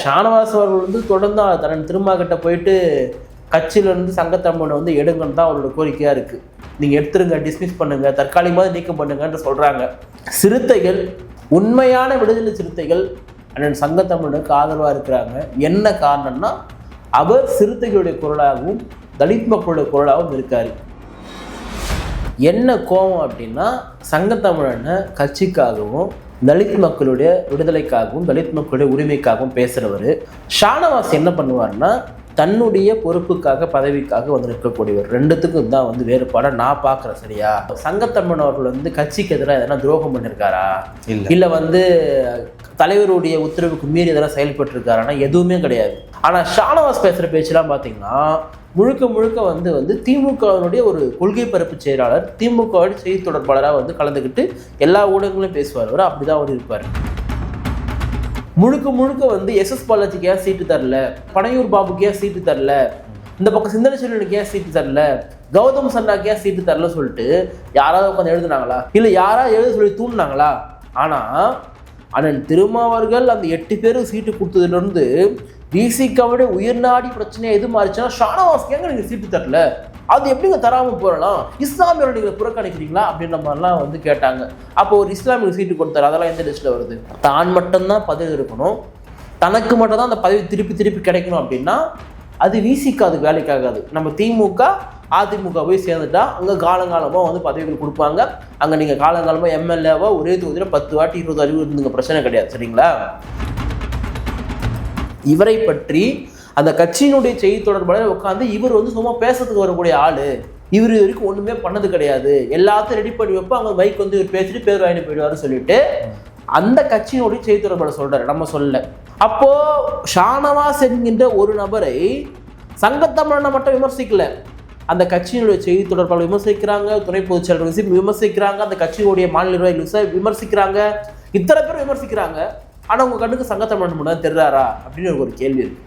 ஷானவாஸ் அவர்கள் வந்து தொடர்ந்து தன் திருமா கிட்ட போயிட்டு கட்சியிலேருந்து சங்கத்தமிழனை வந்து எடுங்கன்னு தான் அவரோட கோரிக்கையாக இருக்குது. நீங்கள் எடுத்துருங்க, டிஸ்மிஸ் பண்ணுங்க, தற்காலிகமாக நீக்கம் பண்ணுங்கன்னு சொல்கிறாங்க. சிறுத்தைகள், உண்மையான விடுதலை சிறுத்தைகள் அண்ணன் சங்கத்தமிழனுக்கு ஆதரவாக இருக்கிறாங்க. என்ன காரணம்னா அவர் சிறுத்தைகளுடைய குரலாகவும் தலித் மக்களுடைய குரலாகவும் இருக்கார். என்ன கோபம் அப்படின்னா சங்கத்தமிழனை கட்சிக்காகவும் தலித் மக்களுடைய விடுதலைக்காகவும் தலித் மக்களுடைய உரிமைக்காகவும் பேசுகிறவர். ஷானவாஸ் என்ன பண்ணுவார்னா தன்னுடைய பொறுப்புக்காக பதவிக்காக வந்து நிற்கக்கூடியவர். ரெண்டுத்துக்கும் தான் வந்து வேறுபாட நான் பார்க்குறேன். சரியா? சங்கத்தமிழன் அவர்கள் வந்து கட்சிக்கு எதிராக எதனா துரோகம் பண்ணியிருக்காரா, இல்லை வந்து தலைவருடைய உத்தரவுக்கு மீறி எதனா செயல்பட்டுருக்காரானா எதுவுமே கிடையாது. ஆனால் ஷானவாஸ் பேசுகிற பேச்செல்லாம் பார்த்தீங்கன்னா முழுக்க முழுக்க வந்து திமுகவினுடைய ஒரு கொள்கை பரப்பு செயலாளர், திமுகவோட செய்தி தொடர்பாளராக வந்து கலந்துக்கிட்டு எல்லா ஊடகங்களையும் பேசுவார். அவர் அப்படிதான் அவர் இருப்பார். முழுக்க முழுக்க வந்து எஸ்எஸ் பாலாஜிக்கு ஏன் சீட்டு தரல, பனையூர் பாபுக்கு ஏன் சீட்டு தரல, இந்த பக்கம் சிந்தனை செல்வனுக்கு ஏன் சீட்டு தரல, கௌதம் சன்னாக்கு ஏன் சீட்டு தரல சொல்லிட்டு யாராவது உட்காந்து எழுதுனாங்களா, இல்லை யாராவது எழுத சொல்லி தூண்டினாங்களா? ஆனால் அண்ணன் திருமாவர்கள் அந்த 8 பேருக்கு சீட்டு கொடுத்ததுலேருந்து விசிகாவுடைய உயிர்நாடி பிரச்சனை எது மாறிச்சுன்னா ஷானவாஸ்க்கு ஏங்க நீங்கள் சீட்டு தரல, அது எப்படிங்க தராமல் போகலாம், இஸ்லாமியர்கள் நீங்கள் புறக்கணிக்கிறீங்களா அப்படின்ற மாதிரிலாம் வந்து கேட்டாங்க. அப்போ ஒரு இஸ்லாமியருக்கு சீட்டு கொடுத்தாரு, அதெல்லாம் எந்த லிஸ்ட்டில் வருது? தான் மட்டும்தான் பதவி இருக்கணும், தனக்கு மட்டும் தான் அந்த பதவி திருப்பி கிடைக்கணும் அப்படின்னா அது விசிக்கு அதுக்கு வேலைக்காகாது. நம்ம திமுக அதிமுக போய் சேர்ந்துட்டா அங்கே காலங்காலமாக வந்து பதவிகள் கொடுப்பாங்க. அங்கே நீங்கள் காலங்காலமாக எம்எல்ஏவா ஒரே தொகுதியில் 10 வாட்டி 20 அறிவு இருந்துங்க, பிரச்சனை கிடையாது. சரிங்களா? இவரை பற்றி அந்த கட்சியினுடைய செய்தி தொடர்பாளர் உட்காந்து இவர் வந்து சும்மா பேசுறதுக்கு வரக்கூடிய ஆளு, இவர் வரைக்கும் ஒன்றுமே பண்ணது கிடையாது, எல்லாத்தையும் ரெடி பண்ணி வைப்போம், அவங்க பைக் வந்து இவர் பேசிட்டு பேர் வாங்கிட்டு போயிடுவாரு சொல்லிட்டு அந்த கட்சியினுடைய செய்தி தொடர்பாளர் சொல்றாரு, நம்ம சொல்ல. அப்போ ஷானவாஸ் என்கின்ற ஒரு நபரை சங்கத்தமிழனை மட்டும் விமர்சிக்கல, அந்த கட்சியினுடைய செய்தி தொடர்பாளர் விமர்சிக்கிறாங்க, துணை பொதுச் செயலாளர் விமர்சிக்கிறாங்க, அந்த கட்சியினுடைய மாநில நிர்வாகிகள் விமர்சிக்கிறாங்க, இத்தனை பேர் விமர்சிக்கிறாங்க. ஆனால் உங்க கண்ணுக்கு சங்கத்தமிழன் மட்டும் தெரிறாரா அப்படின்னு ஒரு கேள்வி இருக்கு.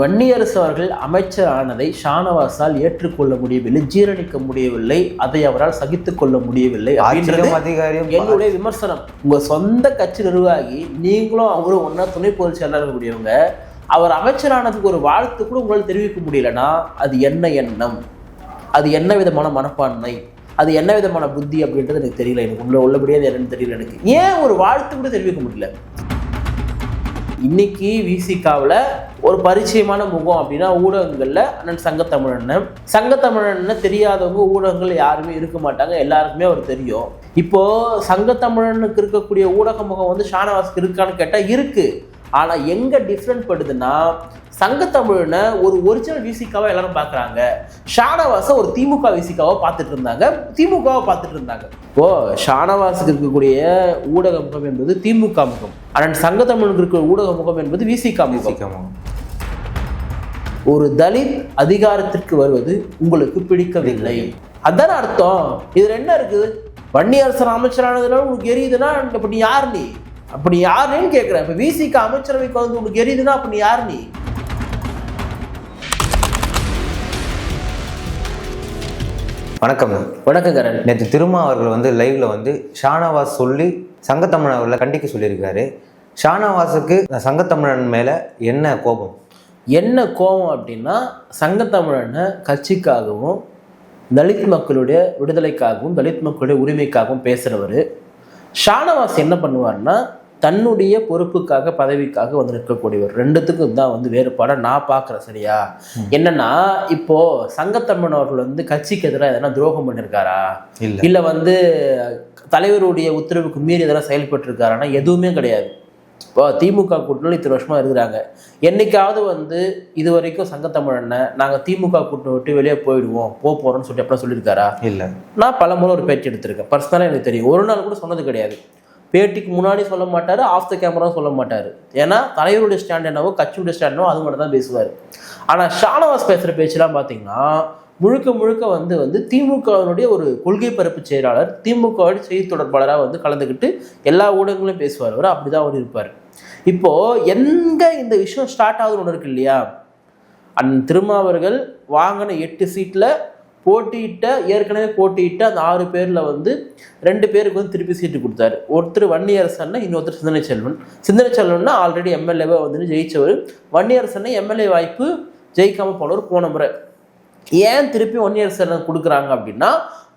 வன்னியரசு அவர்கள் அமைச்சர் ஆனதை ஷானவாஸால் ஏற்றுக்கொள்ள முடியவில்லை, ஜீரணிக்க முடியவில்லை, அதை அவரால் சகித்துக் கொள்ள முடியவில்லை அப்படின்றது என்னுடைய விமர்சனம். உங்க சொந்த கட்சி நிர்வாகி நீங்களும் அவரும் ஒன்னா துணை பொதுச் செயலாளர் கூடியவங்க, அவர் அமைச்சரானதுக்கு ஒரு வாழ்த்து கூட உங்களால் தெரிவிக்க முடியலன்னா அது என்ன எண்ணம், அது என்ன விதமான மனப்பான்மை, அது என்ன விதமான புத்தி அப்படின்றது எனக்கு தெரியல. எனக்கு உள்ளபடியாது என்னன்னு தெரியல. எனக்கு ஏன் ஒரு வாழ்த்து கூட தெரிவிக்க முடியல? இன்னைக்கு விசிகாவில் ஒரு பரிச்சயமான முகம் அப்படின்னா ஊடகங்களில் அண்ணன் சங்கத்தமிழன்னு தெரியாதவங்க ஊடகங்கள் யாருமே இருக்க மாட்டாங்க, எல்லாருக்குமே அவர் தெரியும். இப்போ சங்கத்தமிழனுக்கு இருக்கக்கூடிய ஊடக முகம் வந்து ஷானவாஸ்க்கு இருக்கான்னு கேட்டால் இருக்கு. ஆனால் எங்கே டிஃப்ரெண்ட் படுதுன்னா சங்கத்தமிழனை ஒரு ஒரிஜினல் விசிகாவை எல்லாரும் பார்க்குறாங்க, ஷானவாஸை ஒரு திமுக விசிகாவை பார்த்துட்டு இருந்தாங்க. ஓ, ஷானவாஸுக்கு இருக்கக்கூடிய ஊடக முகம் என்பது திமுக முகம், ஆனால் சங்கத்தமிழனுக்கு இருக்கிற ஊடக முகம் என்பது விசிகா முகம். ஒரு தலித் அதிகாரத்திற்கு வருவது உங்களுக்கு பிடிக்கவில்லை, அதான அர்த்தம். இதுல என்ன இருக்குது? வன்னியரசன் அமைச்சரானதுனால உங்களுக்கு எரியுதுன்னா அப்ப நீ யார்? நீ அப்படி யாருன்னு கேட்குறேன். இப்போ விசிகா அமைச்சரவைக்கு வந்து உங்களுக்கு எரியுதுன்னா அப்ப நீ யார்? நீ வணக்கம். கரண். நேற்று திருமா அவர்கள் வந்து லைவ்ல வந்து ஷானவாஸ் சொல்லி சங்கத்தமிழன் அவர்களை கண்டிக்க சொல்லியிருக்காரு. ஷானவாஸுக்கு சங்கத்தமிழன் மேல என்ன கோபம் அப்படின்னா சங்கத்தமிழனை கட்சிக்காகவும் தலித் மக்களுடைய விடுதலைக்காகவும் தலித் மக்களுடைய உரிமைக்காகவும் பேசுறவர். ஷானவாஸ் என்ன பண்ணுவார்னா தன்னுடைய பொறுப்புக்காக பதவிக்காக வந்து நிற்கக்கூடியவர். ரெண்டுத்துக்கும் தான் வந்து வேறுபாட நான் பார்க்குறேன். சரியா? என்னன்னா இப்போ சங்கத்தமிழன் அவர்கள் வந்து கட்சிக்கு எதிராக எதனா துரோகம் பண்ணியிருக்காரா, இல்லை வந்து தலைவருடைய உத்தரவுக்கு மீறி எதனா செயல்பட்டுருக்காரானா எதுவுமே கிடையாது. இப்போ திமுக கூட்டணியில் இத்தனை வருஷமா இருக்கிறாங்க, என்னைக்காவது வந்து இது வரைக்கும் சங்கத்தமிழனை நாங்கள் திமுக கூட்டணி விட்டு வெளியே போகிறோம்னு சொல்லிட்டு எப்படின்னா சொல்லியிருக்காரா? இல்லை. நான் பல முறை ஒரு பேட்டி எடுத்திருக்கேன், பர்சனலாக எனக்கு தெரியும். ஒரு நாள் கூட சொன்னது கிடையாது. பேட்டிக்கு முன்னாடி சொல்ல மாட்டார், ஆஃப் த கேமரா சொல்ல மாட்டார். ஏன்னா தலைவருடைய ஸ்டாண்ட் என்னவோ கட்சியுடைய ஸ்டாண்ட் என்னவோ அது மட்டும் தான் பேசுவார். ஆனால் ஷானவாஸ் பேசுகிற பேச்செல்லாம் பார்த்தீங்கன்னா முழுக்க முழுக்க வந்து திமுகவினுடைய ஒரு கொள்கை பரப்பு செயலாளர், திமுகவோட செய்தி தொடர்பாளராக வந்து கலந்துக்கிட்டு எல்லா ஊடகங்களையும் பேசுவார். அவர் அப்படிதான் அவர் இருப்பார். இப்போ எங்க இந்த விஷயம் ஸ்டார்ட் ஆகுதுன்னு ஒன்று இருக்கு இல்லையா? அண்ணன் திருமாவர்கள் வாங்கின 8 சீட்டில் ஏற்கனவே போட்டியிட்ட அந்த 6 பேர்ல வந்து 2 பேருக்கு வந்து திருப்பி சீட்டு கொடுத்தாரு. ஒருத்தர் வன்னியரசன், இன்னொருத்தர் சிந்தனை செல்வன். சிந்தனை செல்வன்னா ஆல்ரெடி எம்எல்ஏவா வந்து ஜெயிச்சவர். வன்னியரசன் எம்எல்ஏ வாய்ப்பு ஜெயிக்காம போனவர் போன முறை. ஏன் திருப்பி வன்னியரசனை கொடுக்குறாங்க அப்படின்னா,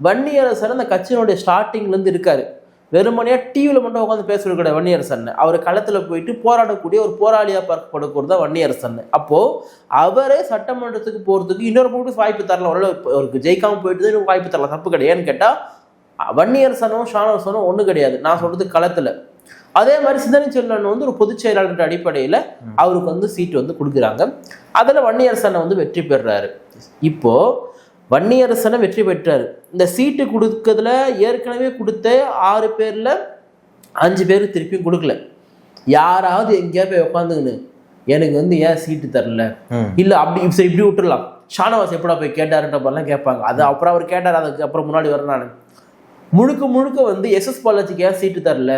வன்னியரசன் அந்த கட்சியினுடைய ஸ்டார்டிங்லேருந்து இருக்காரு. வெறுமனையாக டிவியில் மட்டும் உட்காந்து பேசுறது கிடையாது வன்னியரசன். அவர் களத்தில் போயிட்டு போராடக்கூடிய ஒரு போராளியாக பார்க்கப்படுகிறது தான் வன்னியரசன். அப்போது அவரே சட்டமன்றத்துக்கு போகிறதுக்கு இன்னொரு போட்டு வாய்ப்பு தரலாம். அவருக்கு ஜெயிக்காமல் போயிட்டு இன்னும் வாய்ப்பு தரலாம், தப்பு கிடையாது. ஏன்னு கேட்டால் வன்னியரசனும் ஷானவாசனும் ஒன்றும் கிடையாது, நான் சொல்கிறது களத்தில். அதே மாதிரி சிந்தனை செல்வன் வந்து ஒரு பொதுச் செயலாளர் அடிப்படையில் அவருக்கு வந்து சீட்டு வந்து கொடுக்குறாங்க. அதில் வன்னியரசனை வந்து வெற்றி பெறுறாரு. இப்போது வன்னியரசனை வெற்றி பெற்றார். இந்த சீட்டு கொடுக்கறதுல ஏற்கனவே கொடுத்த 6 பேரில் 5 பேர் திருப்பியும் கொடுக்கல. யாராவது எங்கேயா போய் உட்காந்துங்கன்னு எனக்கு வந்து ஏன் சீட்டு தரல, இல்லை அப்படி சரி இப்படி விட்டுடலாம், ஷானவாஸ் எப்படா போய் கேட்டாருன்ற மாதிரிலாம் கேட்பாங்க. அது அப்புறம் அவர் கேட்டார், அதுக்கு அப்புறம் முன்னாடி வர நான் முழுக்க வந்து எஸ்எஸ் பாலாஜிக்கு ஏன் சீட்டு தரல,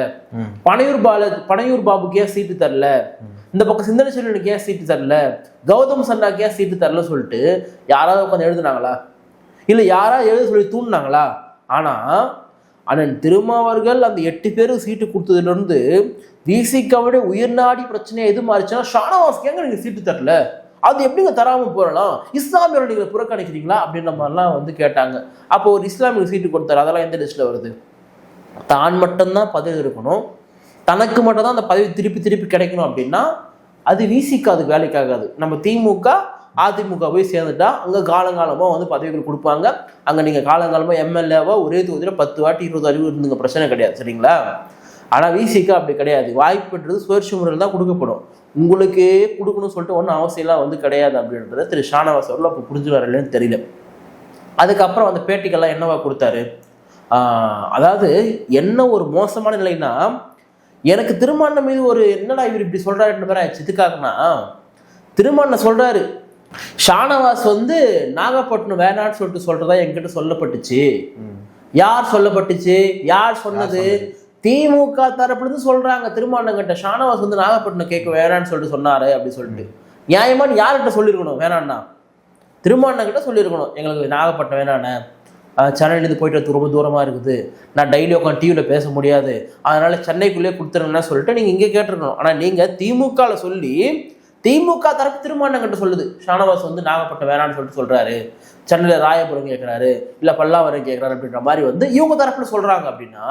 பனையூர் பாபுக்கு ஏன் சீட்டு தரல, இந்த பக்கம் சிந்தனை செல்வனுக்கு ஏன் சீட்டு தரல, கௌதம் சன்னாக்கு ஏன் சீட்டு தரல சொல்லிட்டு யாராவது உட்காந்து எழுதுனாங்களா, இல்லை யாராவது எழுத சொல்லி தூண்டினாங்களா? ஆனால் அண்ணன் திருமாவர்கள் அந்த 8 பேருக்கு சீட்டு கொடுத்ததுலேருந்து விசிகாவுடைய உயிர்நாடி பிரச்சனையை எது மாறிச்சுன்னா, ஷானவாஸ்க்கு ஏங்க நீங்கள் சீட்டு தரல, அது எப்படிங்க தராமல் போகலாம், இஸ்லாமியர்கள் நீங்கள் புறக்கணிக்கிறீங்களா அப்படின்ற மாதிரிலாம் வந்து கேட்டாங்க. அப்போ ஒரு இஸ்லாமியருக்கு சீட்டு கொடுத்தாரு, அதெல்லாம் எந்த லிஸ்ட்டில் வருது? தான் மட்டும்தான் பதவி இருக்கணும், தனக்கு மட்டும்தான் அந்த பதவி திருப்பி கிடைக்கணும் அப்படின்னா அது விசிக்கு அதுக்கு வேலைக்காகாது. நம்ம திமுக அதிமுக போய் சேர்ந்துட்டா அங்கே காலங்காலமாக வந்து பதவிகள் கொடுப்பாங்க. அங்கே நீங்கள் காலங்காலமாக எம்எல்ஏவா ஒரே தொகுதியில் 10 வாட்டி 20 அறிவு இருந்துங்க, பிரச்சனை கிடையாது, சரிங்களா? ஆனால் விசிக்கு அப்படி கிடையாது. வாய்ப்புன்றது சுழற்சி முறையில் தான் கொடுக்கப்படும். உங்களுக்கே கொடுக்கணும்னு சொல்லிட்டு ஒன்றும் அவசியம்லாம் வந்து கிடையாது அப்படின்றத திரு ஷானவாஸ் அவர்கள் அப்போ புரிஞ்சு வரலன்னு தெரியல. அதுக்கப்புறம் அந்த பேட்டிகள்லாம் என்னவா கொடுத்தாரு, அதாவது என்ன ஒரு மோசமான நிலைன்னா, எனக்கு திருமணம் மீது ஒரு என்னடா இவர் இப்படி சொல்கிறாருன்ற மாதிரி ஆயிடுச்சு. இதுக்காகனா திருமணம் சொல்கிறாரு, ஷானவாஸ் வந்து நாகப்பட்டினம் வேணான்னு சொல்லிட்டு சொல்கிறதா என்கிட்ட சொல்லப்பட்டுச்சு. யார் சொல்லப்பட்டுச்சு, யார் சொன்னது? திமுக தரப்புலேருந்து சொல்கிறாங்க. திருமணங்கிட்ட ஷானவாஸ் வந்து நாகப்பட்டினம் கேட்க வேணான்னு சொல்லிட்டு சொன்னார் அப்படி சொல்லிட்டு. நியாயமான யார்கிட்ட சொல்லியிருக்கணும் வேணான்னா? திருமணங்கிட்ட சொல்லியிருக்கணும், எங்களுக்கு நாகப்பட்டினம் வேணாண்ணே, சென்னையிலேருந்து போயிட்டு வரது ரொம்ப தூரமாக இருக்குது, நான் டெய்லி உட்காந்து டிவியில் பேச முடியாது, அதனால் சென்னைக்குள்ளேயே கொடுத்துருங்கன்னு சொல்லிட்டு நீங்கள் இங்கே கேட்டிருக்கணும். ஆனால் நீங்கள் திமுகவில் சொல்லி திமுக தரப்பு திருமணங்கிட்ட சொல்லுது, ஷானவாஸ் வந்து நாகப்பட்டினம் வேணான்னு சொல்லிட்டு சொல்கிறாரு, சென்னையில் ராயபுரம் கேட்குறாரு, இல்லை பல்லாவரம் கேட்குறாரு அப்படின்ற மாதிரி வந்து இவங்க தரப்புல சொல்கிறாங்க. அப்படின்னா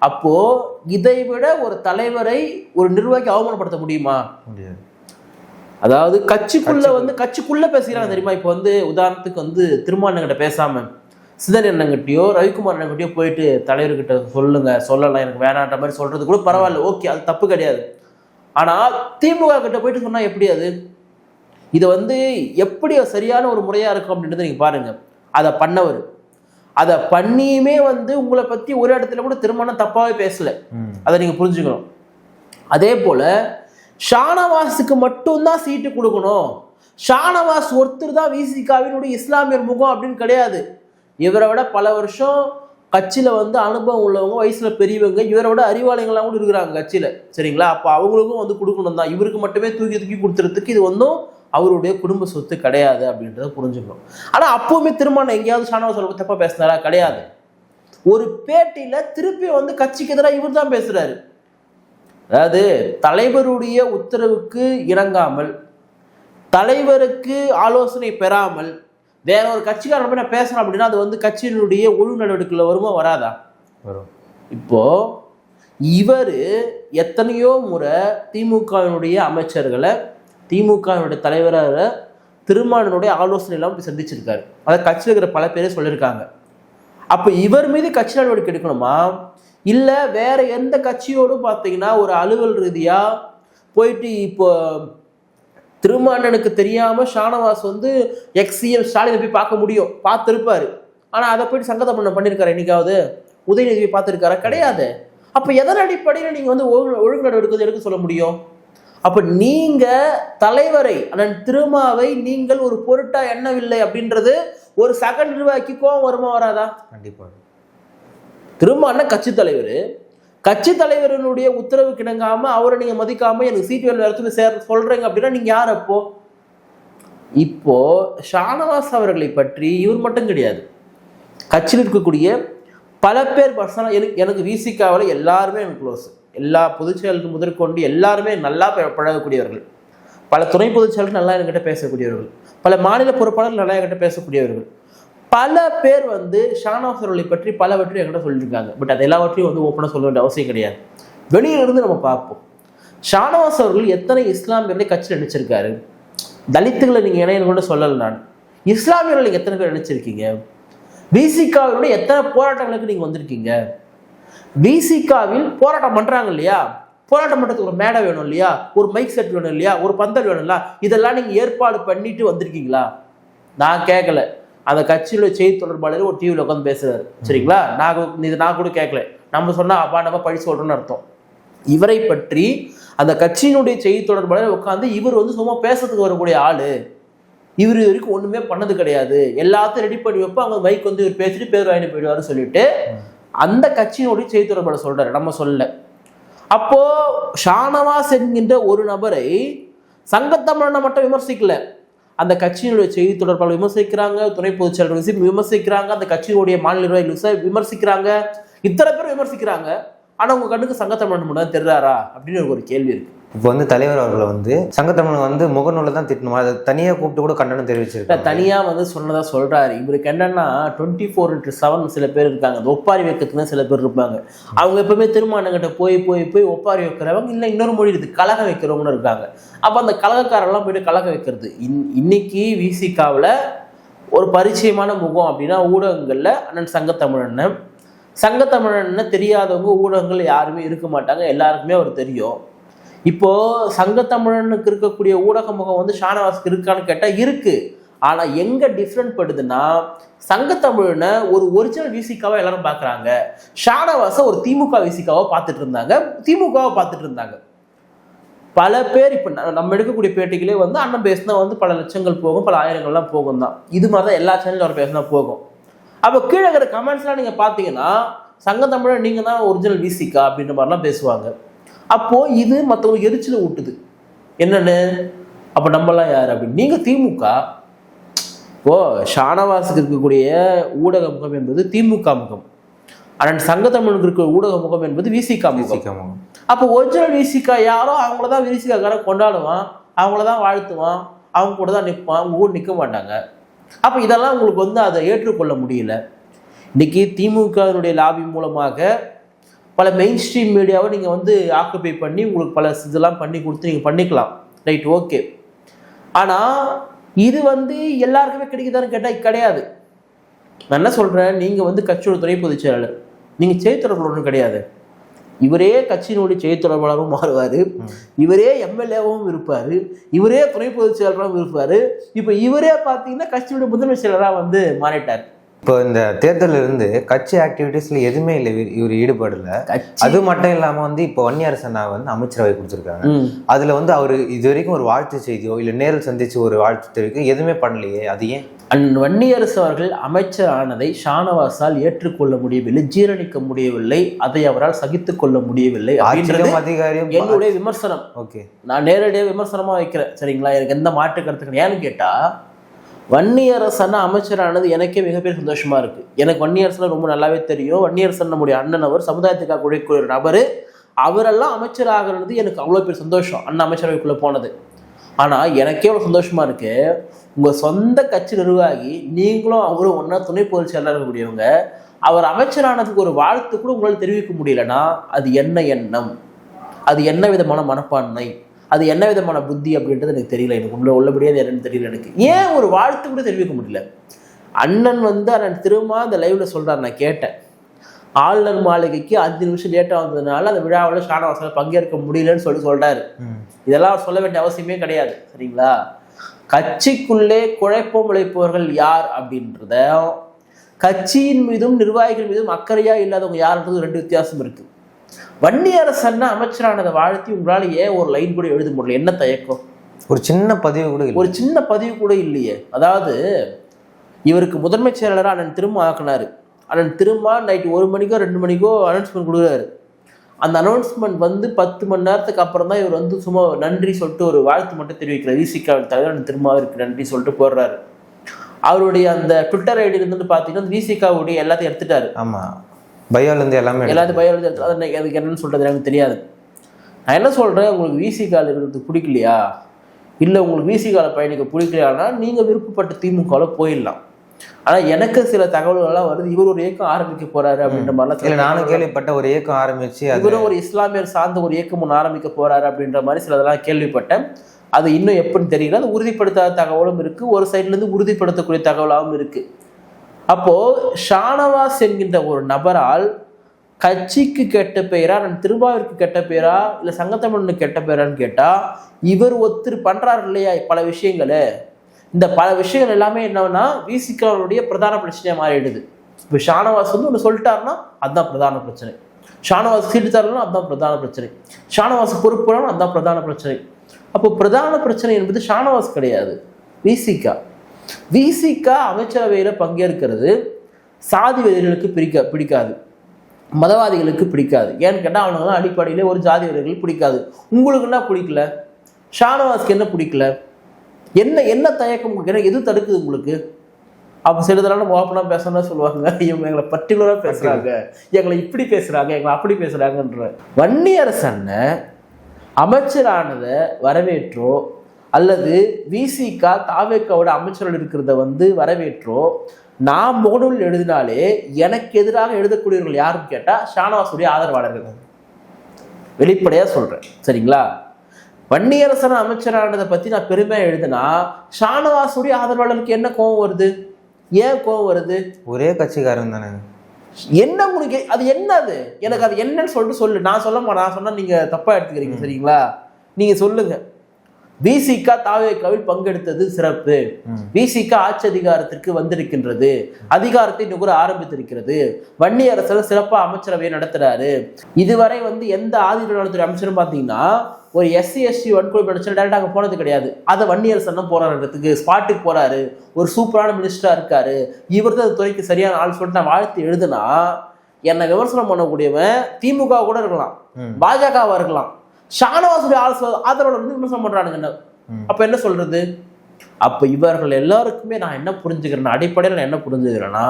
அப்போது இதை விட ஒரு தலைவரை ஒரு நிர்வாகி அவமானப்படுத்த முடியுமா? அதாவது கட்சிக்குள்ளே பேசுகிறாங்க தெரியுமா? இப்போ வந்து உதாரணத்துக்கு வந்து திருமாவளவன்கிட்ட பேசாமல் சிதன் அண்ணங்கிட்டயோ ரவிக்குமார் அண்ணங்கிட்டயோ போயிட்டு தலைவர்கிட்ட சொல்லலாம் எனக்கு வேணான்ற மாதிரி சொல்கிறது கூட பரவாயில்ல, ஓகே, அது தப்பு கிடையாது. ஆனால் திமுக கிட்ட போயிட்டு சொன்னால் எப்படி? இது வந்து எப்படி சரியான ஒரு முறையாக இருக்கும் அப்படின்றத நீங்கள் பாருங்கள். அதை பண்ணியுமே வந்து உங்களை பற்றி ஒரு இடத்துல கூட திருமணம் தப்பாகவே பேசலை, அதை நீங்கள் புரிஞ்சுக்கணும். அதே போல் ஷானவாஸுக்கு மட்டும்தான் சீட்டு கொடுக்கணும், ஷானவாஸ் ஒருத்தர் தான் விசிகாவினுடைய இஸ்லாமியர் முகம் அப்படின்னு கிடையாது. இவரை விட பல வருஷம் கட்சியில் வந்து அனுபவம் உள்ளவங்க, வயசில் பெரியவங்க, இவரை விட அறிவாளிகள்லாம் கூட இருக்கிறாங்க கட்சியில், சரிங்களா? அப்போ அவங்களுக்கும் வந்து கொடுக்கணும் தான். இவருக்கு மட்டுமே தூக்கி கொடுத்துறதுக்கு இது ஒன்றும் அவருடைய குடும்ப சொத்து கிடையாது அப்படின்றத புரிஞ்சுக்கணும். ஆனால் அப்போவுமே திருமணம் எங்கேயாவது ஷானவாஸ் அவர்கள் தப்பாக பேசினாரா? கிடையாது. ஒரு பேட்டியில் திருப்பி வந்து கட்சிக்கு எதிராக இவர் தான் பேசுகிறாரு. அதாவது தலைவருடைய உத்தரவுக்கு இணங்காமல், தலைவருக்கு ஆலோசனை பெறாமல் வேற ஒரு கட்சிக்காரன் போய் நான் பேசுறேன் அப்படின்னா அது வந்து கட்சியினுடைய ஒழுங்கு நடவடிக்கையில் வருமா வராதா? வரும். இப்போ இவர் எத்தனையோ முறை திமுகவினுடைய அமைச்சர்களை, திமுகவினுடைய தலைவராக திருமாவளவனுடைய ஆலோசனை எல்லாம் போய் சந்திச்சிருக்காரு. அதை கட்சியில் இருக்கிற பல பேரே சொல்லியிருக்காங்க. அப்போ இவர் மீது கட்சி நடவடிக்கை எடுக்கணுமா, இல்லை வேற எந்த கட்சியோடும் பார்த்தீங்கன்னா ஒரு அலுவல் ரீதியாக போயிட்டு இப்போ திருமாவளவனுக்கு தெரியாமல் ஷானவாஸ் வந்து எக்ஸிஎம் ஸ்டாலினை போய் பார்க்க முடியும், பார்த்துருப்பாரு. ஆனால் அதை போயிட்டு சங்கத்தமிழன் பண்ணியிருக்காரு என்னைக்காவது? உதயநிதியை பார்த்துருக்காரா? கிடையாது. அப்போ எதன் அடிப்படையில் நீங்கள் வந்து ஒழுங்கு நடவடிக்கை எடுக்க சொல்ல முடியும்? அப்போ நீங்கள் தலைவரை அண்ணன் திருமாவை நீங்கள் ஒரு பொருட்டா எண்ணவில்லை அப்படின்றது ஒரு சக நிர்வாகிக்கு கோபம் வருமா வராதா? கண்டிப்பாக. திருமாவளவன் கட்சி தலைவரினுடைய உத்தரவு கிணங்காம அவரை நீங்க மதிக்காம எனக்கு சீட்டு வேலை சொல்றீங்க அப்படின்னா நீங்க யார்? அப்போ இப்போ ஷானவாஸ் அவர்களை பற்றி இவர் மட்டும் கிடையாது, கட்சியில் இருக்கக்கூடிய பல பேர் பர்சனலாக எனக்கு விசிகாவில் எல்லாருமே எனக்கு க்ளோஸ். எல்லா பொதுச்செயலுக்கு முதற்கொண்டு எல்லாருமே நல்லா பழகக்கூடியவர்கள். பல துணை பொதுச்செயலுக்கு நல்லா என்கிட்ட பேசக்கூடியவர்கள், பல மாநில பொறுப்பாளர்கள் நல்லா என்கிட்ட பேசக்கூடியவர்கள். பல பேர் வந்து ஷானவாஸ் அவர்களை பற்றி பலவற்றையும் என்கிட்ட சொல்லியிருக்காங்க. பட் அது எல்லாவற்றையும் வந்து ஓப்பனாக சொல்ல வேண்டிய அவசியம் கிடையாது. வெளியிலிருந்து நம்ம பார்ப்போம். ஷானவாஸ் அவர்கள் எத்தனை இஸ்லாமியர்களை கட்சியில் நினைச்சிருக்காரு. தலித்துகளை நீங்கள் இணையன்னு கூட சொல்லலை. நான் இஸ்லாமியர்கள் நீங்கள் எத்தனை பேர் நினைச்சிருக்கீங்க? விசிகாவினுடைய எத்தனை போராட்டங்களுக்கு நீங்கள் வந்திருக்கீங்க? விசிகாவில் போராட்டம் பண்ணுறாங்க இல்லையா, போராட்டம் பண்ணுறதுக்கு ஒரு மேடை வேணும் இல்லையா, ஒரு மைக் செட் வேணும் இல்லையா, ஒரு பந்தல் வேணும் இல்லையா, இதெல்லாம் நீங்கள் ஏற்பாடு பண்ணிட்டு வந்திருக்கீங்களா? நான் கேட்கல. அந்த கட்சியோட செய்தி தொடர்பாளர் ஒரு டிவியில் உட்காந்து பேசுறாரு, சரிங்களா? நான் கூட கேட்கல. நம்ம சொன்னால் அப்பா நம்ம பழி சொல்கிறோன்னு அர்த்தம். இவரை பற்றி அந்த கட்சியினுடைய செய்தி தொடர்பாளர் உட்காந்து இவர் வந்து சும்மா பேசுறதுக்கு வரக்கூடிய ஆளு, இவர் இது வரைக்கும் ஒன்றுமே பண்ணது கிடையாது, எல்லாத்தையும் ரெடி பண்ணி வைப்போம், அவங்க மைக் வந்து இவர் பேசிட்டு பேர் வாங்கி போயிடுவாருன்னு சொல்லிட்டு அந்த கட்சியினுடைய செய்தி தொடர்பாளர் சொல்றாரு, நம்ம சொல்ல. அப்போ ஷானவாஸ் என்கின்ற ஒரு நபரை சங்கத்தமிழனை மட்டும் விமர்சிக்கல, அந்த கட்சியினுடைய செய்தி தொடர்பாளர் விமர்சிக்கிறாங்க, துணை பொதுச் செயலாளர் விமர்சிக்கிறாங்க, அந்த கட்சியினுடைய மாநில நிர்வாகிகள் விமர்சிக்கிறாங்க, இத்தனை பேர் விமர்சிக்கிறாங்க. ஆனா உங்க கண்ணுக்கு சங்கத்தமிழன் மட்டும் தான் தெரிறாரா அப்படின்னு ஒரு கேள்வி இருக்கு. இப்போ வந்து தலைவர் அவர்களை வந்து சங்கத்தமிழன் வந்து முகநூல தான் திட்டணுமா, அதை தனியாக கூப்பிட்டு கூட கண்டனம் தெரிவிச்சிருக்காங்க. தனியா வந்து சொன்னதா சொல்றாரு. இவருக்கு என்னன்னா 24/7 சில பேர் இருக்காங்க, ஒப்பாரி வைக்கிறதுக்கு சில பேர் இருப்பாங்க. அவங்க எப்பவுமே திருமணங்கிட்ட போய் போய் போய் ஒப்பாரி வைக்கிறவங்க, இல்லை இன்னொரு மொழி இருக்குது கலகம் வைக்கிறவங்கன்னு இருக்காங்க. அப்போ அந்த கலகக்காரெல்லாம் போயிட்டு கலகம் வைக்கிறது. இன்னைக்கு விசிகாவில் ஒரு பரிச்சயமான முகம் அப்படின்னா ஊடகங்கள்ல அண்ணன் சங்கத்தமிழன்னு தெரியாதவங்க ஊடகங்கள் யாருமே இருக்க மாட்டாங்க, எல்லாருக்குமே அவர் தெரியும். இப்போ சங்கத்தமிழனுக்கு இருக்கக்கூடிய ஊடக முகம் வந்து ஷானவாஸ்க்கு இருக்கான்னு கேட்டா இருக்கு. ஆனா எங்க டிஃப்ரெண்ட் படுதுன்னா, சங்கத்தமிழனை ஒரு ஒரிஜினல் விசிகாவை எல்லாரும் பாக்குறாங்க, ஷானவாஸை ஒரு திமுக விசிகாவை பார்த்துட்டு இருந்தாங்க. பல பேர் இப்ப நம்ம எடுக்கக்கூடிய பேட்டிகளே வந்து அண்ணன் பேசினா வந்து பல லட்சங்கள் போகும், பல ஆயிரங்கள்லாம் போகும் தான். இது மாதிரிதான் எல்லா சேனலும் அவர் பேசினா போகும். அப்போ கீழே இருக்கிற கமெண்ட்ஸ்லாம் நீங்க பாத்தீங்கன்னா சங்கத்தமிழன் நீங்க தான் ஒரிஜினல் விசிகா அப்படின்ற மாதிரிலாம் பேசுவாங்க. அப்போ இது மற்றவங்களுக்கு எரிச்சல் ஊட்டுது. என்னன்னு, அப்போ நம்மலாம் யார் அப்படின்னு. நீங்க திமுக. ஓ, ஷானவாஸுக்கு இருக்கக்கூடிய ஊடக முகம் என்பது திமுக முகம், ஆனால் சங்கத்தமிழுக்கு இருக்கிற ஊடக முகம் என்பது விசிகா முகம். அப்போ ஒரிஜினல் விசிகா யாரோ அவங்களதான் விசிகாக்காரன் கொண்டாடுவான், அவங்களதான் வாழ்த்துவான், அவங்க கூட தான் நிற்பான், அவங்க கூட நிற்க மாட்டாங்க. அப்போ இதெல்லாம் உங்களுக்கு வந்து அதை ஏற்றுக்கொள்ள முடியல. இன்னைக்கு திமுகவினுடைய லாபி மூலமாக பல மெயின் ஸ்ட்ரீம் மீடியாவை நீங்கள் வந்து ஆக்குபை பண்ணி உங்களுக்கு பல இதெல்லாம் பண்ணி கொடுத்து நீங்கள் பண்ணிக்கலாம், ரைட், ஓகே. ஆனால் இது வந்து எல்லாருக்குமே கிடைக்குதான்னு கேட்டால் கிடையாது. நான் என்ன சொல்கிறேன், நீங்கள் வந்து கட்சியோட துணை பொதுச் செயலாளர், நீங்கள் செய்தி தொடர்பாளர் ஒன்றும் கிடையாது. இவரே கட்சியினுடைய செய்தி தொடர்பாளரும் மாறுவார், இவரே எம்எல்ஏவும் இருப்பார், இவரே துணை பொதுச் செயலாளராகவும் இருப்பார். இப்போ இவரே பார்த்தீங்கன்னா கட்சியுடைய முதன்மை செயலராக வந்து மாறிட்டார். இப்போ இந்த தேர்தலில் இருந்து கட்சி ஆக்டிவிட்டீஸ்ல எதுவுமே இல்லை, இவர் ஈடுபடல. அது மட்டும் இல்லாம வந்து இப்போ வன்னியரசன் வந்து அமைச்சரவை கொடுத்துருக்காங்க. அதுல வந்து அவர் இது வரைக்கும் ஒரு வாழ்த்து செய்தியோ இல்லை நேரில் சந்திச்சு ஒரு வாழ்த்து தெரிவிக்க எதுவுமே பண்ணலையே, அது ஏன்? வன்னியரசு அவர்கள் அமைச்சர் ஆனதை ஷானவாஸால் ஏற்றுக்கொள்ள முடியவில்லை, ஜீரணிக்க முடியவில்லை, அதை அவரால் சகித்துக் கொள்ள முடியவில்லை அதிகாரியும் என்னுடைய விமர்சனம். ஓகே, நான் நேரடியாக விமர்சனமா வைக்கிறேன், சரிங்களா? எனக்கு எந்த மாற்று கருத்துக்கு ஏன்னு கேட்டா, வன்னியரசன் அமைச்சரானது எனக்கே மிகப்பெரிய சந்தோஷமா இருக்கு. எனக்கு வன்னியரசன் ரொம்ப நல்லாவே தெரியும். வன்னியரசன் நம்முடைய அண்ணன், அவர் சமுதாயத்துக்காக உழைக்கூடிய ஒரு நபர், அவரெல்லாம் அமைச்சராகிறது எனக்கு அவ்வளோ பெரிய சந்தோஷம், அண்ணன் அமைச்சரவைக்குள்ள போனது. ஆனா எனக்கே அவ்வளோ சந்தோஷமா இருக்கு, உங்க சொந்த கட்சி நிர்வாகி நீங்களும் அவரும் ஒன்னா துணை பொதுச் செயலாளர் இருக்கக்கூடியவங்க, அவர் அமைச்சரானதுக்கு ஒரு வாழ்த்து கூட உங்களால் தெரிவிக்க முடியலன்னா அது என்ன எண்ணம், அது என்ன விதமான மனப்பான்மை, அது என்ன விதமான புத்தி அப்படின்றது எனக்கு தெரியல. எனக்கு உள்ளபடியே அது என்னன்னு தெரியல. எனக்கு ஏன் ஒரு வாழ்த்து கூட தெரிவிக்க முடியல? அண்ணன் வந்து அண்ணன் திரும்ப அந்த லைவ்ல சொல்றாரு, நான் கேட்டேன், ஆளுநர் மாளிகைக்கு 5 நிமிஷம் லேட்டாக வந்ததுனால அந்த விழாவில் ஷானவாஸால் பங்கேற்க முடியலன்னு சொல்றாரு. இதெல்லாம் சொல்ல வேண்டிய அவசியமே கிடையாது, சரிங்களா? கட்சிக்குள்ளே குழப்பம் உழைப்பவர்கள் யார் அப்படின்றத, கட்சியின் மீதும் நிர்வாகிகள் மீதும் அக்கறையா இல்லாதவங்க யாருன்றது 2 வித்தியாசம் இருக்கு. வன்னியரசன் அமைச்சரானதை வாழ்த்தி உங்களால ஏன் ஒரு லைன் கூட எழுத முடியல? என்ன தயக்கம்? ஒரு சின்ன பதிவு கூட இல்லையே. அதாவது இவருக்கு முதன்மை செயலாளராக அண்ணன் திரும்ப ஆக்கினாரு. அண்ணன் திரும்ப நைட்டு 1 மணிக்கோ 2 மணிக்கோ அனௌன்ஸ்மெண்ட் கொடுக்குறாரு. அந்த அனௌன்ஸ்மெண்ட் வந்து 10 மணி நேரத்துக்கு அப்புறம் தான் இவர் வந்து சும்மா நன்றி சொல்லிட்டு ஒரு வாழ்த்து மட்டும் தெரிவிக்கிறார். விசிகாவின் தலைவர் திருமாவிற்கு நன்றி சொல்லிட்டு போடுறாரு. அவருடைய அந்த ட்விட்டர் ஐடி இருந்து பார்த்தீங்கன்னா விசிகாவுடைய எல்லாத்தையும் எடுத்துட்டாரு. ஆமாம், பயோலேருந்து எல்லாத்தையும் பயோலேருந்து எடுத்து அதுக்கு என்னன்னு சொல்றது எனக்கு தெரியாது. நான் என்ன சொல்றேன், உங்களுக்கு விசிகாவில் இருக்கிறது பிடிக்கலையா, இல்லை உங்களுக்கு விசிகாவில் பயணிக்க பிடிக்கலையானா நீங்கள் விருப்பப்பட்ட திமுகவில் போயிடலாம். ஆனால் எனக்கு சில தகவல்கள்லாம் வருது, இவர் ஒரு இயக்கம் ஆரம்பிக்க போறாரு அப்படின்ற மாதிரிலாம். நானும் கேள்விப்பட்ட ஒரு இயக்கம் ஆரம்பிச்சு இவரும் ஒரு இஸ்லாமியர் சார்ந்த ஒரு இயக்கம் ஒன்று ஆரம்பிக்க போறாரு அப்படின்ற மாதிரி சிலதெல்லாம் கேள்விப்பட்டேன். அது இன்னும் எப்படின்னு தெரியல. அது உறுதிப்படுத்தாத தகவலும் இருக்கு, ஒரு சைட்ல இருந்து உறுதிப்படுத்தக்கூடிய தகவலாகவும் இருக்கு. அப்போ ஷானவாஸ் என்கின்ற ஒரு நபரால் கட்சிக்கு கெட்ட பெயரா, நான் திருமாவிற்கு கெட்ட பெயரா, இல்லை சங்கத்தமிழனுக்கு கெட்ட பெயரான்னு கேட்டா, இவர் ஒருத்தர் பண்றாரு இல்லையா பல விஷயங்களை, இந்த பல விஷயங்கள் எல்லாமே என்னன்னா விசிகாவுடைய பிரதான பிரச்சனையா மாறிடுது. இப்போ ஷானவாஸ் வந்து ஒன்று சொல்லிட்டாருன்னா அதுதான் பிரதான பிரச்சனை, ஷானவாஸ் சீட்டு தரலாம் அதுதான் பிரதான பிரச்சனை, ஷானவாஸ் பொறுப்பு அதுதான் பிரதான பிரச்சனை. அப்போ பிரதான பிரச்சனை என்பது ஷானவாஸ் கிடையாது, விசிகா. விசிகா அமைச்சரவையில பங்கேற்கிறது சாதி வெறிகளுக்கு பிடிக்காது, மதவாதிகளுக்கு பிடிக்காது. ஏன்னு கேட்டால் அவனுங்க அடிப்படையிலே ஒரு ஜாதி வெறிகள் பிடிக்காது. உங்களுக்கு என்ன பிடிக்கல, ஷானவாஸ்க்கு என்ன பிடிக்கல, என்ன தயக்கம், எது தடுக்குது உங்களுக்கு? அப்போ சிலதெல்லாம் ஓப்பனாக பேசணும்னா சொல்லுவாங்க, இவங்க எங்களை பர்டிகுலராக பேசுகிறாங்க, எங்களை இப்படி பேசுகிறாங்க, எங்களை அப்படி பேசுகிறாங்கன்ற. வன்னியரசனை அமைச்சரானதை வரவேற்றோ அல்லது விசிகா தாவேக்காவோட அமைச்சர்கள் இருக்கிறத வந்து வரவேற்றோ நான் முகநூல் எழுதினாலே எனக்கு எதிராக எழுதக்கூடியவர்கள் யாருன்னு கேட்டால் ஷானவாஸுடைய ஆதரவாளர்கள். வெளிப்படையாக சொல்கிறேன், சரிங்களா? வன்னியரசன் அமைச்சரானதை பற்றி நான் பெருமையாக எழுதுனா ஷானவாஸுடைய ஆதரவாளருக்கு என்ன கோபம் வருது? ஏன் கோபம் வருது? ஒரே கட்சிக்காரன் தானே. என்ன உங்களுக்கு அது என்னது? எனக்கு அது என்னன்னு சொல்லிட்டு சொல்லு. நான் சொன்னா நீங்க தப்பா எடுத்துக்கிறீங்க, சரிங்களா? நீங்க சொல்லுங்க. விசிகா தாவேக்காவில் பங்கெடுத்தது சிறப்பு, விசிகா ஆட்சி அதிகாரத்திற்கு வந்திருக்கின்றது, அதிகாரத்தை நுகர ஆரம்பித்திருக்கிறது, வன்னியரசர் சிறப்பா அமைச்சரவையை நடத்துறாரு. இதுவரை வந்து எந்த ஆதிநலத்துறை அமைச்சரும் பார்த்தீங்கன்னா ஒரு SC ST வன்கொடுமை பிரச்சனை டேரக்டா அங்கே போனது கிடையாது. அதை வன்னியரசன் தான் போராடுறதுக்கு ஸ்பாட்டுக்கு போறாரு, ஒரு சூப்பரான மினிஸ்டரா இருக்காரு, இவர் தான் துறைக்கு சரியான ஆள் சொல்லிட்டு நான் வாழ்த்து எழுதுனா என்னை விமர்சனம் பண்ணக்கூடியவன் திமுக கூட இருக்கலாம், பாஜகவா இருக்கலாம், ஷானவாஸுடைய ஆதரவாளர் வந்து விமர்சனம் பண்றானுங்க. அப்ப என்ன சொல்றது? அப்ப இவர்கள் எல்லாருக்குமே நான் என்ன புரிஞ்சுக்கிறேன்னா, அடிப்படையில் நான் என்ன புரிஞ்சுக்கிறேன்னா,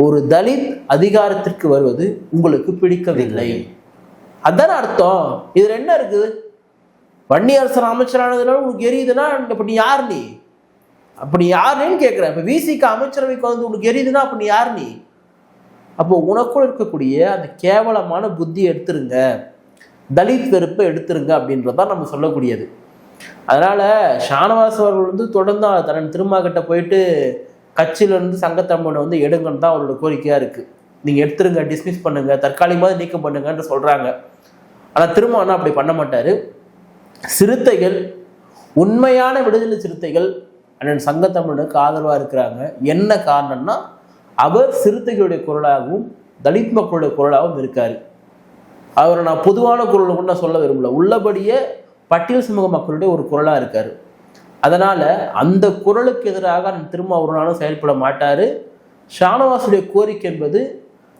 ஒரு தலித் அதிகாரத்திற்கு வருவது உங்களுக்கு பிடிக்கவில்லை, அதான அர்த்தம். இதுல என்ன இருக்குது? வன்னியரசன் அமைச்சரானதுனால உனக்கு எரியுதுன்னா அப்ப நீ யார்? நீ அப்படி யாருன்னு கேட்கிறேன். இப்ப விசிகா அமைச்சரவைக்கு வந்து உனக்கு எரியுதுன்னா அப்ப நீ யார்? நீ அப்போ உனக்குள்ள இருக்கக்கூடிய அந்த கேவலமான புத்தி எடுத்துருங்க, தலித் வெறுப்பை எடுத்துருங்க அப்படின்றதான் நம்ம சொல்லக்கூடியது. அதனால ஷானவாஸ் அவர்கள் வந்து தொடர்ந்து தன் திருமாகிட்ட போயிட்டு கட்சியிலிருந்து சங்கத்தமிழனை வந்து எடுங்கன்னு தான் அவரோட கோரிக்கையா இருக்கு. நீங்க எடுத்துருங்க, டிஸ்மிஸ் பண்ணுங்க, தற்காலிகமாக நீக்கம் பண்ணுங்கன்னு சொல்றாங்க. ஆனா திருமாவளவன் அப்படி பண்ண மாட்டாரு. சிறுத்தைகள், உண்மையான விடுதலை சிறுத்தைகள் அண்ணன் சங்கத்தமிழனுக்கு ஆதரவா இருக்கிறாங்க. என்ன காரணம்னா அவர் சிறுத்தைகளுடைய குரலாகவும் தலித் மக்களுடைய குரலாகவும் இருக்காரு. அவரை நான் பொதுவான குரல் கூட நான் சொல்ல விரும்பல, உள்ளபடியே பட்டியல் சமூக மக்களுடைய ஒரு குரலா இருக்காரு. அதனால அந்த குரலுக்கு எதிராக திரும்ப ஒரு நாளும் செயல்பட மாட்டாரு. ஷானவாஸுடைய கோரிக்கை என்பது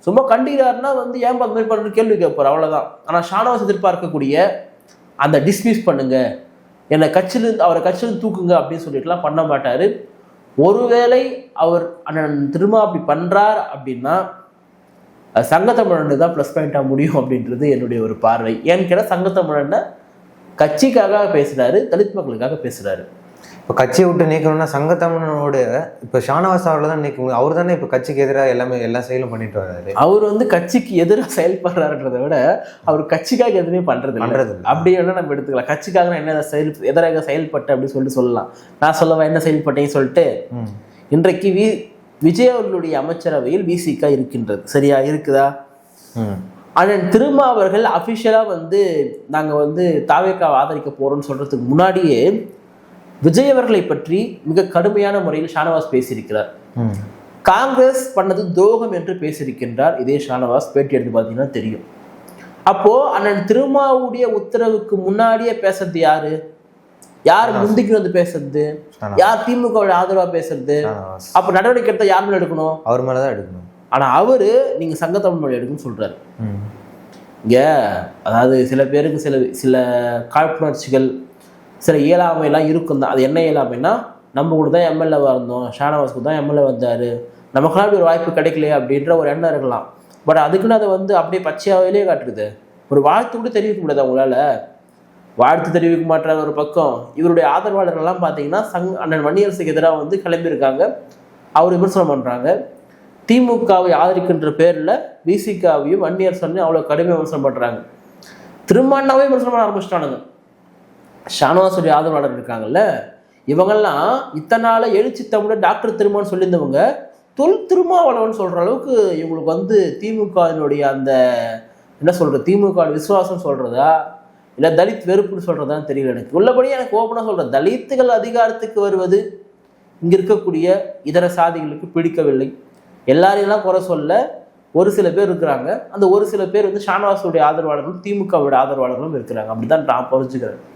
சும்மா கண்டிக்கிறாருன்னா வந்து ஏன் அந்த மாதிரி பண்ணு கேள்வி கேட்பார், அவ்வளவுதான். ஆனா ஷானவாஸ் எதிர்பார்க்கக்கூடிய அந்த டிஸ்மிஸ் பண்ணுங்க, என்னை கட்சியிலிருந்து அவரை கட்சியிலிருந்து தூக்குங்க அப்படின்னு சொல்லிட்டுலாம் பண்ண மாட்டாரு. ஒருவேளை அவர் அண்ணன் திரும்ப அப்படி பண்றார் அப்படின்னா சங்கத்தமிழன் தான் ப்ளஸ் பாயிண்டாக முடியும் அப்படின்றது என்னுடைய ஒரு பார்வை. ஏன்னு கேட்டால் சங்கத்தமிழன் கட்சிக்காக பேசுறாரு, தலித் மக்களுக்காக பேசுறாரு. இப்போ கட்சியை விட்டு நீக்கணும்னா சங்கத்தமிழனோட இப்போ ஷானவாஸ் அவர்களை தான் நீக்க முடியும். அவர் தானே இப்போ கட்சிக்கு எதிராக எல்லா செயலும் பண்ணிட்டு வர்றாரு. அவர் வந்து கட்சிக்கு எதிராக செயல்படுறாருன்றதை விட அவர் கட்சிக்காக எதுவுமே பண்றது அப்படி வேணா நம்ம எடுத்துக்கலாம். கட்சிக்காக நான் என்ன எதிராக செயல்பட்டேன் அப்படின்னு சொல்லிட்டு சொல்லலாம். நான் சொல்லவா என்ன செயல்பட்டேன்னு சொல்லிட்டு. இன்றைக்கு விஜய் அவர்களுடைய அமைச்சரவையில் விசிகா இருக்கின்றது, சரியா இருக்குதா? அண்ணன் திருமாவர்கள் அபிஷியலா வந்து நாங்க வந்து தாவேக்காவை ஆதரிக்க போறோம்னு சொல்றதுக்கு முன்னாடியே விஜய் அவர்களை பற்றி மிக கடுமையான முறையில் ஷானவாஸ் பேசியிருக்கிறார். காங்கிரஸ் பண்ணது துரோகம் என்று பேசியிருக்கின்றார். இதே ஷானவாஸ் பேட்டி எடுத்து பார்த்தீங்கன்னா தெரியும். அப்போ அண்ணன் திருமாவுடைய உத்தரவுக்கு முன்னாடியே பேசுறது யாரு? யார் முந்திக்கு வந்து பேசுறது? யார் திமுக ஆதரவா பேசுறது? அப்ப நடவடிக்கை எடுத்தா யார் மேல எடுக்கணும்? அவர் மேலதான் எடுக்கணும். ஆனா அவரு நீங்க சங்கத்தமிழ் மொழி எடுக்குன்னு சொல்றாரு. இங்கே அதாவது சில பேருக்கு சில சில காழ்ப்புணர்ச்சிகள், சில இயலாமையெல்லாம் இருக்கும் தான். அது என்ன இயலாமைன்னா, நம்ம கூட தான் எம்எல்ஏவாக இருந்தோம், ஷானவாஸ் கூட தான் எம்எல்ஏ வந்தார், நமக்கெல்லாம் அப்படி ஒரு வாய்ப்பு கிடைக்கலையே அப்படின்ற ஒரு எண்ணம் இருக்கலாம். பட் அதுக்குன்னு அதை வந்து அப்படியே பச்சையாகவே காட்டுறது. ஒரு வாழ்த்து கூட தெரிவிக்க முடியாது அவங்களால. வாழ்த்து தெரிவிக்க மாட்டாத ஒரு பக்கம், இவருடைய ஆதரவாளர்கள்லாம் பார்த்தீங்கன்னா அண்ணன் வன்னியரசுக்கு எதிராக வந்து கிளம்பியிருக்காங்க, அவர் விமர்சனம் பண்ணுறாங்க. திமுகவை ஆதரிக்கின்ற பேரில் விசிகாவையும் வன்னியரசனையும் அவ்வளோ கடுமையாக விமர்சனம் பண்ணுறாங்க. திருமாண்ணாவே விமர்சனம் பண்ண ஆரம்பிச்சிட்டானுங்க. ஷானவாசுடைய ஆதரவாளர் இருக்காங்கல்ல, இவங்கெல்லாம் இத்தனை நாள் எழுச்சி தமிழ் டாக்டர் திருமான்னு சொல்லியிருந்தவங்க திருமாவளவன் சொல்கிற அளவுக்கு இவங்களுக்கு வந்து திமுகவினுடைய அந்த என்ன சொல்கிறது, திமுக விசுவாசம் சொல்கிறதா இல்லை தலித் வெறுப்புன்னு சொல்கிறதான்னு தெரியல எனக்கு. உள்ளபடியே எனக்கு ஓப்பனாக சொல்கிறேன், தலித்துகள் அதிகாரத்துக்கு வருவது இங்கே இருக்கக்கூடிய இதர சாதிகளுக்கு பிடிக்கவில்லை. எல்லாரையெல்லாம் குறை சொல்ல ஒரு சில பேர் இருக்கிறாங்க. அந்த ஒரு சில பேர் வந்து ஷானவாசுடைய ஆதரவாளர்களும் திமுகவுடைய ஆதரவாளர்களும் இருக்கிறாங்க. அப்படி தான் நான் புரிஞ்சுக்கிறேன்.